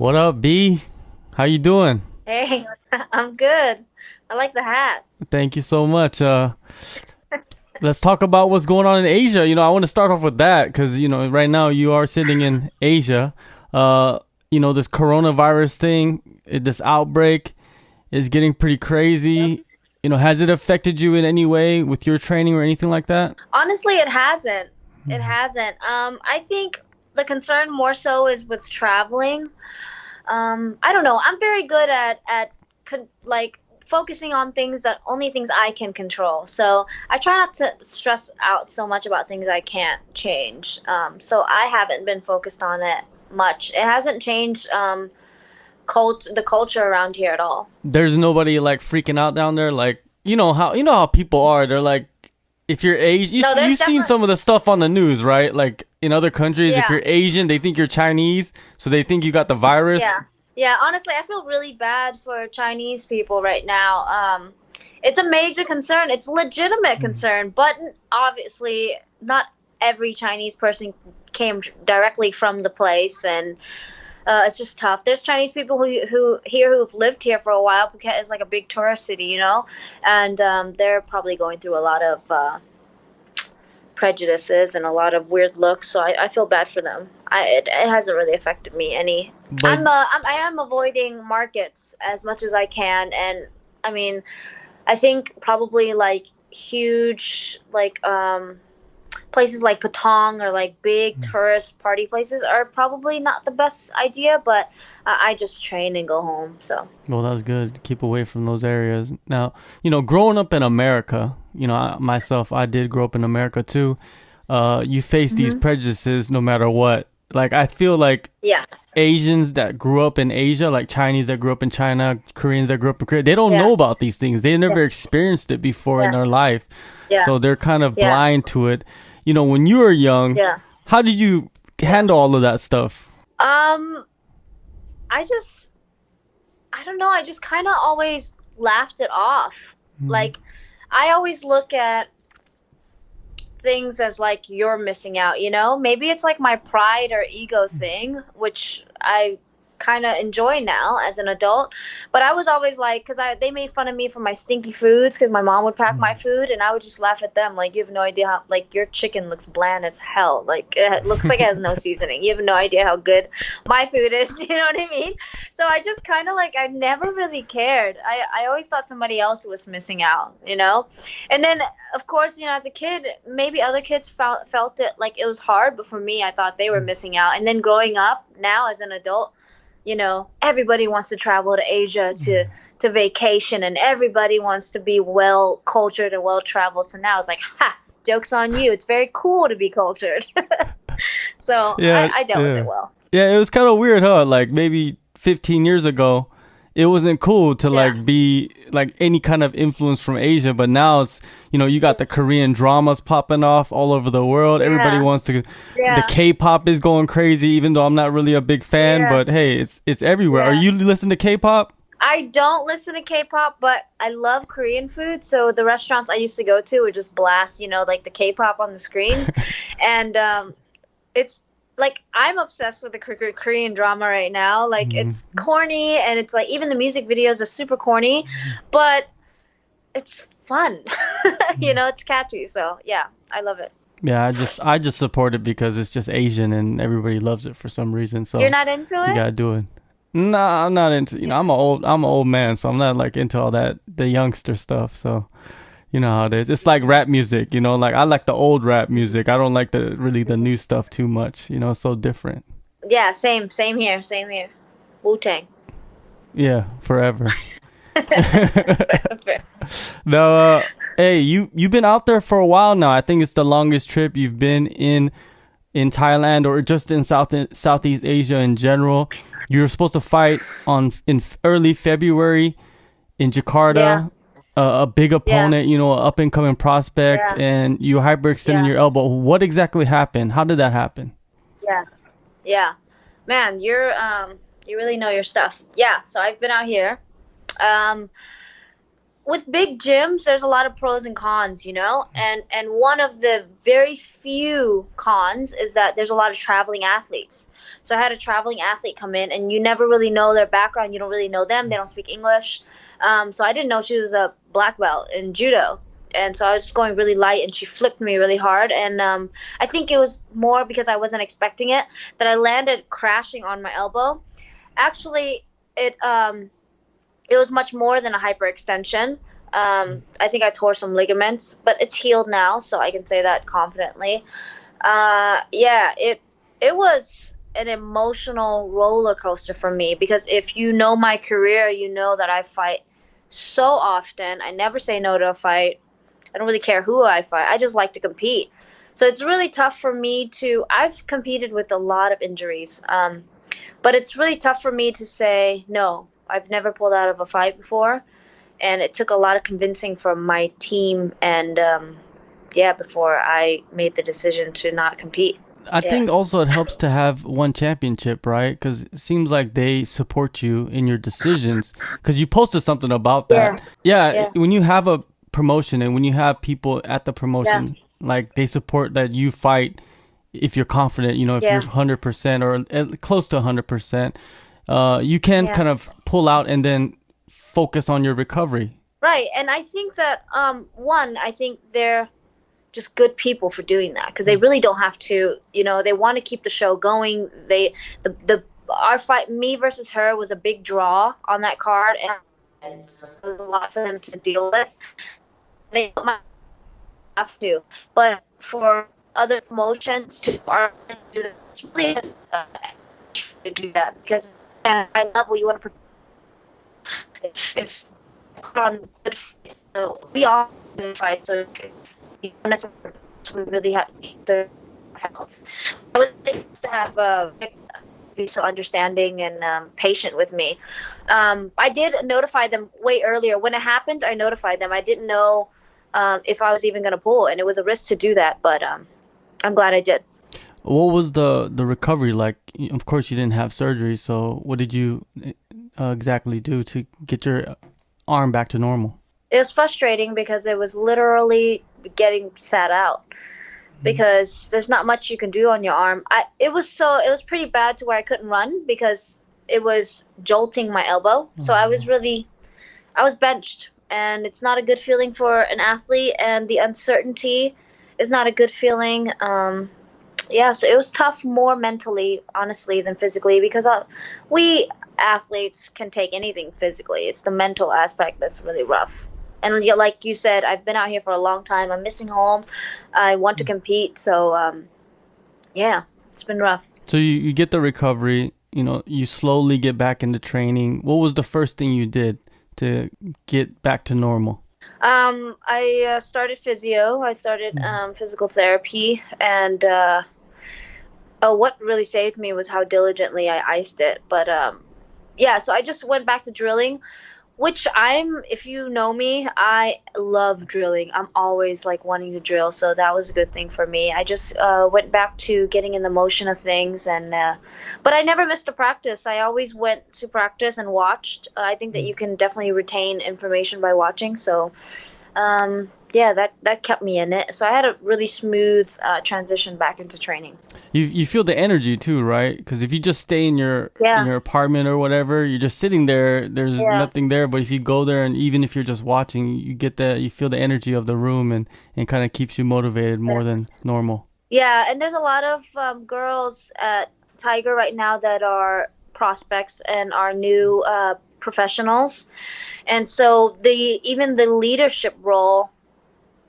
What up, B? How you doing? Hey, I'm good. I like the hat. Thank you so much. Let's talk about what's going on in Asia. I want to start off with that because right now you are sitting in Asia. Uh, this coronavirus thing, this outbreak is getting pretty Yep. crazy. Has it affected you in any way with your training or anything like that? Honestly, it hasn't. It hasn't. I think the concern more so is with traveling. I don't know. I'm very good at like focusing on things that only things I can control. So I try not to stress out so much about things I can't change. So I haven't been focused on it much. It hasn't changed the culture around here at all. There's nobody like freaking out down there. Like you know how people are. They're like, if you're Asian, No, you've there's seen definitely some of the stuff on the news, right? Like in other countries, if yeah. you're Asian, they think you're Chinese, so they think you got the virus. Yeah. Yeah, honestly, I feel really bad for Chinese people right now. It's a major concern. It's a legitimate concern, but obviously not every Chinese person came directly from the place, and it's just tough. There's Chinese people who here who've lived here for a while. Phuket is like a big tourist city, and they're probably going through a lot of prejudices and a lot of weird looks. So I feel bad for them. It hasn't really affected me any. But I am avoiding markets as much as I can, and I mean, I think probably like huge places like Patong or like big tourist party places are probably not the best idea. But I just train and go home. So well, that's good. Keep away from those areas. Now, growing up in America, myself, I did grow up in America too. You face these hmm prejudices no matter what. Like I feel like yeah, Asians that grew up in Asia, like Chinese that grew up in China, Koreans that grew up in Korea, they don't know yeah, about these things. They yeah, never experienced it before in yeah, their life. yeah, So they're kind of yeah, blind to it. When you were young, yeah, how did you yeah. handle all of that stuff? Um, I just I don't know. I just kind of always laughed it off. Mm, Like, I always look at things as like you're missing out. Maybe it's like my pride or ego thing, which I kind of enjoy now as an adult. But I was always like, because they made fun of me for my stinky foods, because my mom would pack my mm. food, and I would just laugh at them like, you have no idea how, like, your chicken looks bland as hell. Like, it looks like it has no seasoning. You have no idea how good my food is. You know what I mean? So I just kind of like, I never really cared. I always thought somebody else was missing out. And then, of course, as a kid, maybe other kids felt it like it was hard, but for me, I thought they were missing out. And then growing up now as an adult, everybody wants to travel to Asia to vacation, and everybody wants to be well cultured and well traveled. So now it's like, ha, joke's on you. It's very cool to be cultured. So Yeah, I dealt with it yeah. well. Yeah, it was kind of weird, huh? Like maybe 15 years ago, it wasn't cool to Yeah. like be like any kind of influence from Asia, but now it's, you got the Korean dramas popping off all over the world. Everybody Yeah. wants to, the Yeah. K-pop is going crazy, even though I'm not really a big fan, Yeah. but hey, it's everywhere. Are Yeah. you listening to K-pop? I don't listen to K-pop, but I love Korean food. So the restaurants I used to go to would just blast, like the K-pop on the screens. And it's like I'm obsessed with the Korean drama right now. Like Mm. it's corny, and it's like even the music videos are super corny, but it's fun. It's catchy. So yeah, I love it. Yeah, I just support it because it's just Asian and everybody loves it for some reason. You're So not into you it? gotta do it. Nah, I'm not into. Yeah. I'm an old man, so I'm not like into all that the youngster stuff. So you know how it is. It's like rap music. Like I like the old rap music. I don't like the new stuff too much. It's so different. Yeah, same here, same here. Wu-Tang. Yeah, forever. No, hey, you've been out there for a while now. I think it's the longest trip you've been in Thailand or just in Southeast Asia in general. You're supposed to fight in early February in Yeah, Jakarta, a big yeah, opponent, an up and coming prospect, yeah, and you hyperextended yeah, your elbow. What exactly happened? How did that happen? yeah, yeah. Man, you really know your stuff. Yeah, so I've been out here. Um, with big gyms, there's a lot of pros and cons, and one of the very few cons is that there's a lot of traveling athletes. So I had a traveling athlete come in, and you never really know their background. You don't really know them. They don't speak English. So I didn't know she was a black belt in judo. And so I was just going really light, and she flipped me really hard. And I think it was more because I wasn't expecting it that I landed crashing on my elbow. Actually, it was much more than a hyperextension. I think I tore some ligaments, but it's healed now, so I can say that confidently. Yeah, it was an emotional roller coaster for me because if you know my career, you know that I fight so often. I never say no to a fight. I don't really care who I fight. I just like to compete. So it's really tough for me to. I've competed with a lot of injuries, but it's really tough for me to say no. I've never pulled out of a fight before, and it took a lot of convincing from my team and yeah, before I made the decision to not compete. I Yeah. think also it helps to have one championship, right? Because it seems like they support you in your decisions. Because you posted something about Yeah. that. Yeah, Yeah. when you have a promotion and when you have people at the Yeah. promotion, like they support that you fight if you're confident, if you're Yeah. 100% or close to 100%, you can Yeah. kind of pull out and then focus on your recovery. Right. And I think that one, I think they're just good people for doing that because they really don't have to, they want to keep the show going. The our fight, me versus her, was a big draw on that card, and so it was a lot for them to deal with. They might have to, but for other promotions to are do that, it's really to do that because at a high level you want to if put on good fights. So we all good fights. So you don't necessarily we really have to health. I would like to have be so understanding and patient with me. I did notify them way earlier when it happened. I notified them. I didn't know if I was even going to pull, and it was a risk to do that. But I'm glad I did. What was the recovery like? Of course, you didn't have surgery, so what did you exactly do to get your arm back to normal? It was frustrating because it was literally getting sat out because there's not much you can do on your arm. It was pretty bad to where I couldn't run because it was jolting my elbow. So I was benched, and it's not a good feeling for an athlete, and the uncertainty is not a good feeling. Yeah, so it was tough more mentally, honestly, than physically because we athletes can take anything physically. It's the mental aspect that's really rough. And like you said, I've been out here for a long time. I'm missing home. I want to compete. So, yeah, it's been rough. So you get the recovery, you slowly get back into training. What was the first thing you did to get back to normal? I started physio. I started physical therapy. And what really saved me was how diligently I iced it. But yeah, so I just went back to drilling, which if you know me, I love drilling. I'm always like wanting to drill, so that was a good thing for me. I just went back to getting in the motion of things, but I never missed a practice. I always went to practice and watched. I think that you can definitely retain information by watching, so yeah, that kept me in it. So I had a really smooth transition back into training. You feel the energy too, right? Because if you just stay in your Yeah. apartment or whatever, you're just sitting there. There's Yeah. nothing there. But if you go there, and even if you're just watching, you feel the energy of the room, and kind of keeps you motivated more than normal. Yeah, and there's a lot of girls at Tiger right now that are prospects and are new professionals, and so even the leadership role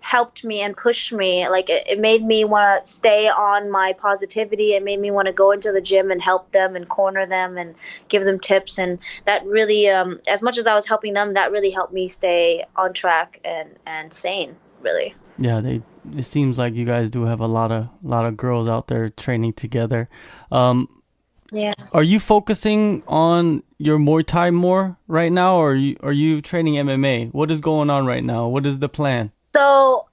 helped me and pushed me. Like it made me want to stay on my positivity. It made me want to go into the gym and help them and corner them and give them tips. And that really, as much as I was helping them, that really helped me stay on track and sane, really. Yeah, it seems like you guys do have a lot of girls out there training together. Yes. Are you focusing on your Muay Thai more right now, or are you training MMA? What is going on right now? What is the plan? So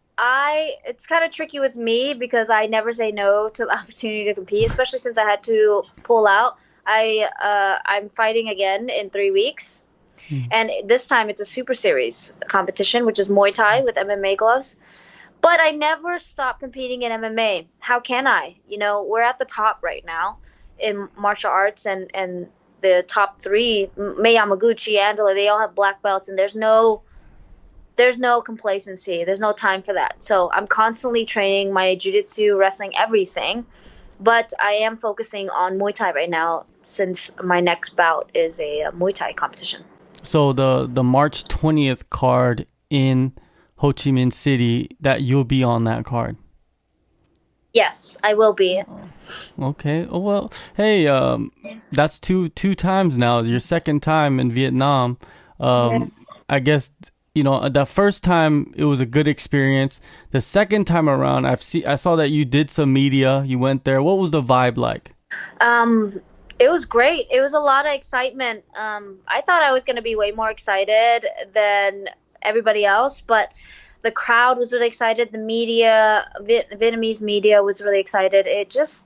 it's kind of tricky with me because I never say no to the opportunity to compete, especially since I had to pull out. I'm fighting again in 3 weeks. Hmm. And this time it's a super series competition, which is Muay Thai with MMA gloves. But I never stopped competing in MMA. How can I? You know, we're at the top right now in martial arts, and the top three, Mei Yamaguchi, Angela, they all have black belts, and there's no complacency. There's no time for that. So I'm constantly training my jiu-jitsu, wrestling, everything. But I am focusing on Muay Thai right now since my next bout is a Muay Thai competition. So the March 20th card in Ho Chi Minh City, that you'll be on that card. Yes, I will be. Okay. Oh well. Hey, that's two times now. Your second time in Vietnam. Yeah. I guess the first time it was a good experience. The second time around, I saw that you did some media. You went there. What was the vibe like? Um, it was great. It was a lot of excitement. I thought I was going to be way more excited than everybody else, but the crowd was really excited. The media, Vietnamese media was really excited. It just,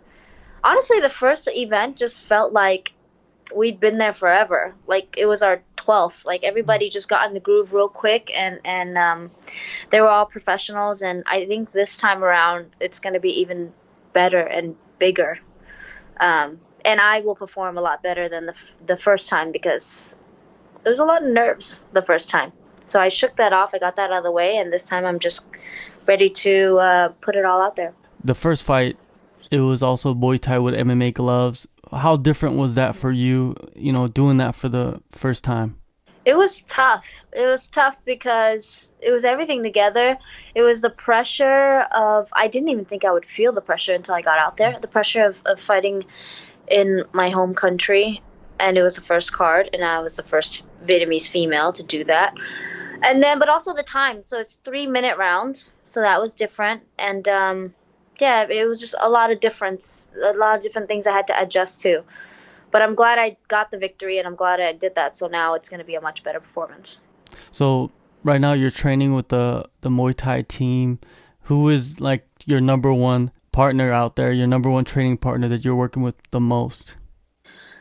honestly, the first event just felt like we'd been there forever. Like it was our 12th. Like everybody just got in the groove real quick, and they were all professionals. And I think this time around, it's going to be even better and bigger. And I will perform a lot better than the first time because there was a lot of nerves the first time. So I shook that off. I got that out of the way, and this time I'm just ready to put it all out there. The first fight, it was also Muay Thai with MMA gloves. How different was that for you? Doing that for the first time. It was tough. It was tough because it was everything together. It was the pressure of, I didn't even think I would feel the pressure until I got out there. The pressure of fighting in my home country. And it was the first card, and I was the first Vietnamese female to do that. And then, but also the time. So it's 3-minute rounds. So that was different. And yeah, it was just a lot of difference, a lot of different things I had to adjust to. But I'm glad I got the victory, and I'm glad I did that. So now it's going to be a much better performance. So right now you're training with the Muay Thai team. Who is like your number one partner out there? Your number one training partner that you're working with the most?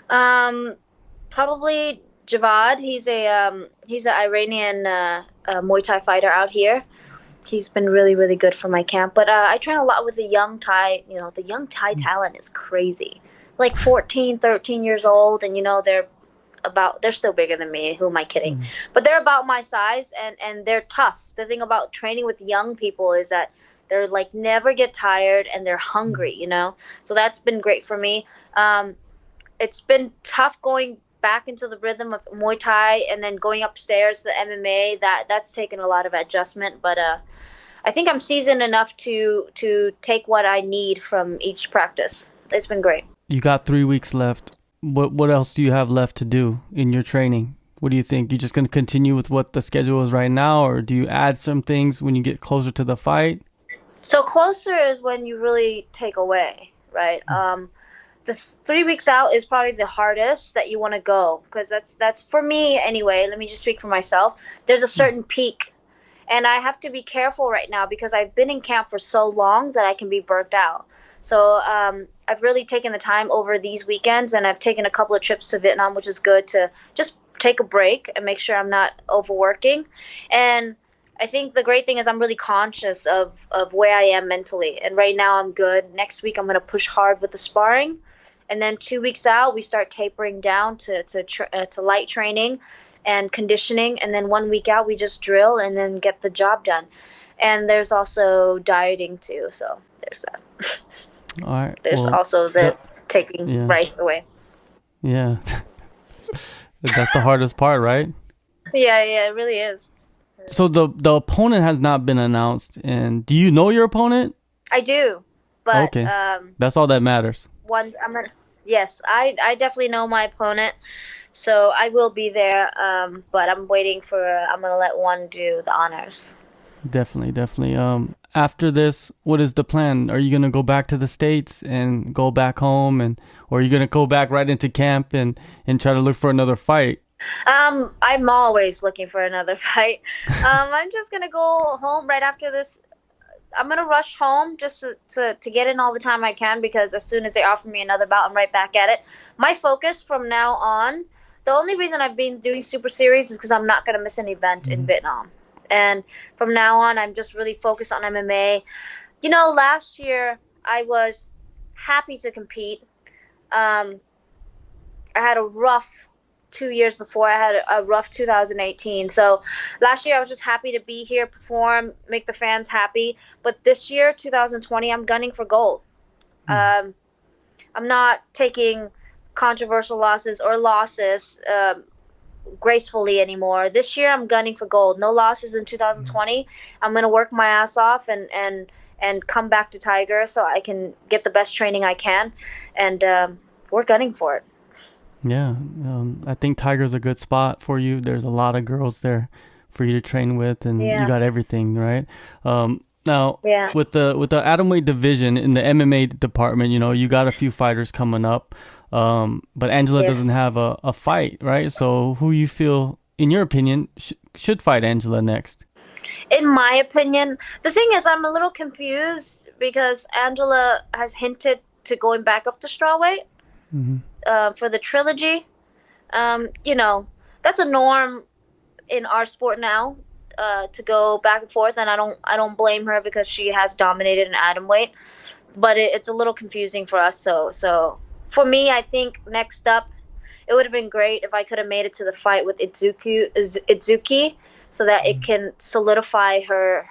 Um, Probably Javad. He's an Iranian Muay Thai fighter out here. He's been really, really good for my camp. But I train a lot with the young Thai. You know, the young Thai talent is crazy. Like 14, 13 years old, and they're still bigger than me. Who am I kidding? Mm. But they're about my size, and they're tough. The thing about training with young people is that they're like never get tired, and they're hungry, So that's been great for me. It's been tough going back into the rhythm of Muay Thai and then going upstairs to the MMA. That's taken a lot of adjustment, but I think I'm seasoned enough to take what I need from each practice. It's been great. You got 3 weeks left. What else do you have left to do in your training? What do you think? You just going to continue with what the schedule is right now, or do you add some things when you get closer to the fight? So closer is when you really take away, right? The 3 weeks out is probably the hardest that you want to go, because that's for me anyway. Let me just speak for myself. There's a certain peak, and I have to be careful right now because I've been in camp for so long that I can be burnt out. So I've really taken the time over these weekends, and I've taken a couple of trips to Vietnam, which is good to just take a break and make sure I'm not overworking. And I think the great thing is I'm really conscious of where I am mentally. And right now I'm good. Next week I'm going to push hard with the sparring. And then 2 weeks out, we start tapering down to light training and conditioning. And then 1 week out, we just drill and then get the job done. And there's also dieting too. So there's that. All right. There's Well, also the taking yeah. rice away. Yeah. That's the hardest part, right? Yeah, it really is. So the opponent has not been announced, and do you know your opponent? I do, but Okay. That's all that matters. yes, I definitely know my opponent, so I will be there. But I'm gonna let one do the honors. Definitely. After this, what is the plan? Are you gonna go back to the States and go back home, or are you gonna go back right into camp and try to look for another fight? I'm always looking for another fight. I'm just gonna go home right after this. I'm gonna rush home just to get in all the time I can, because as soon as they offer me another bout, I'm right back at it. My focus from now on, the only reason I've been doing Super Series is because I'm not going to miss an event in Hmm. Vietnam. And from now on, I'm just really focused on MMA. You know, last year I was happy to compete. Um, I had a rough 2 years before. I had a rough 2018. So last year I was just happy to be here, perform, make the fans happy. But this year, 2020, I'm gunning for gold. Um, I'm not taking controversial losses or losses gracefully anymore. This year I'm gunning for gold. No losses in 2020. I'm gonna work my ass off and come back to Tiger so I can get the best training I can, and we're gunning for it. Yeah, I think Tiger's a good spot for you. There's a lot of girls there for you to train with, and you Yeah, got everything, right? Now yeah, with the atomweight division in the MMA department, you got a few fighters coming up, but Angela doesn't yes. have a fight, right? So who you feel, in your opinion, should fight Angela next? In my opinion, the thing is, I'm a little confused because Angela has hinted to going back up to strawweight Hmm. for the trilogy. You know, that's a norm in our sport now, to go back and forth, and I don't blame her because she has dominated in atom weight, but it's a little confusing for us. So for me, I think next up, it would have been great if I could have made it to the fight with Itsuki, so that it can solidify her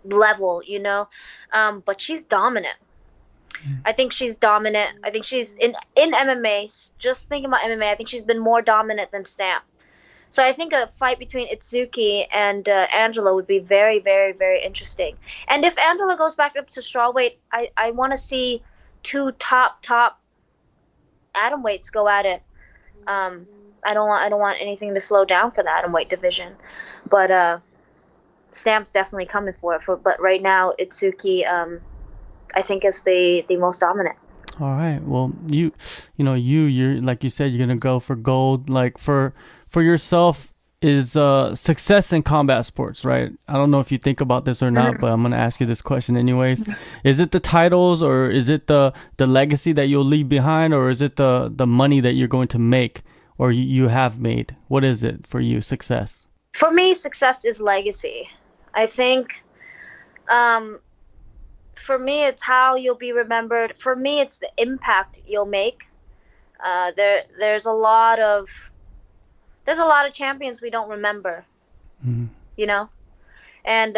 level, you know. But she's dominant. I think she's dominant. I think she's in MMA. Just thinking about MMA, I think she's been more dominant than Stamp. So I think a fight between Itsuki and Angela would be very, very, very interesting. And if Angela goes back up to strawweight, I want to see two top atom weights go at it. I don't want anything to slow down for the atom weight division, but Stamp's definitely coming for it. But right now Itsuki, I think is the most dominant. All right. Well, you're like you said, you're gonna go for gold. Like for yourself, is success in combat sports, right? I don't know if you think about this or not, Mhm. but I'm gonna ask you this question anyways. Is it the titles, or is it the legacy that you'll leave behind, or is it the money that you're going to make, or you have made? What is it for you, success? For me, success is legacy. I think, um, for me, it's how you'll be remembered. For me, it's the impact you'll make. There's a lot of champions we don't remember, Mm-hmm. you know, and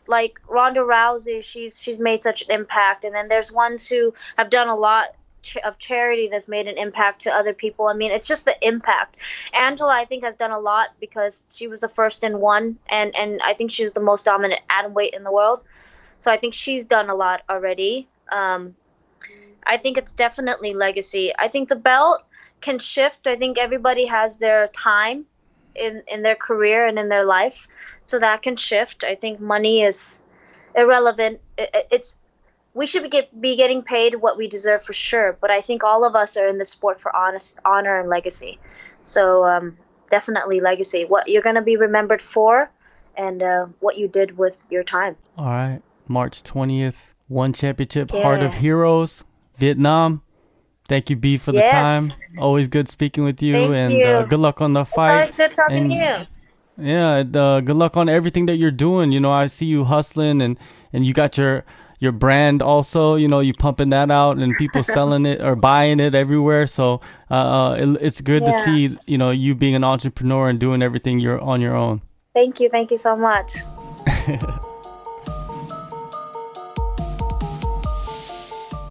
like Ronda Rousey, she's made such an impact, and then there's ones who have done a lot of charity that's made an impact to other people. I mean, it's just the impact. Angela, I think, has done a lot because she was the first in one, and I think she was the most dominant atom weight in the world. So I think she's done a lot already. I think it's definitely legacy. I think the belt can shift. I think everybody has their time in their career and in their life, so that can shift. I think money is irrelevant. It's we should be getting paid what we deserve for sure, but I think all of us are in the sport for honest honor and legacy. So definitely legacy. What you're gonna be remembered for, and what you did with your time. All right. March 20th, One Championship, Heart of Yeah. Heroes, Vietnam. Thank you, B, for the time. Yes. Always good speaking with you, Thank and you. good luck on the It's fight. always good talking to And you. yeah, good luck on everything that you're doing. I see you hustling, and you got your brand also. You pumping that out, and people selling it or buying it everywhere. So it's good to Yeah. see you being an entrepreneur and doing everything you're on your own. Thank you. Thank you so much.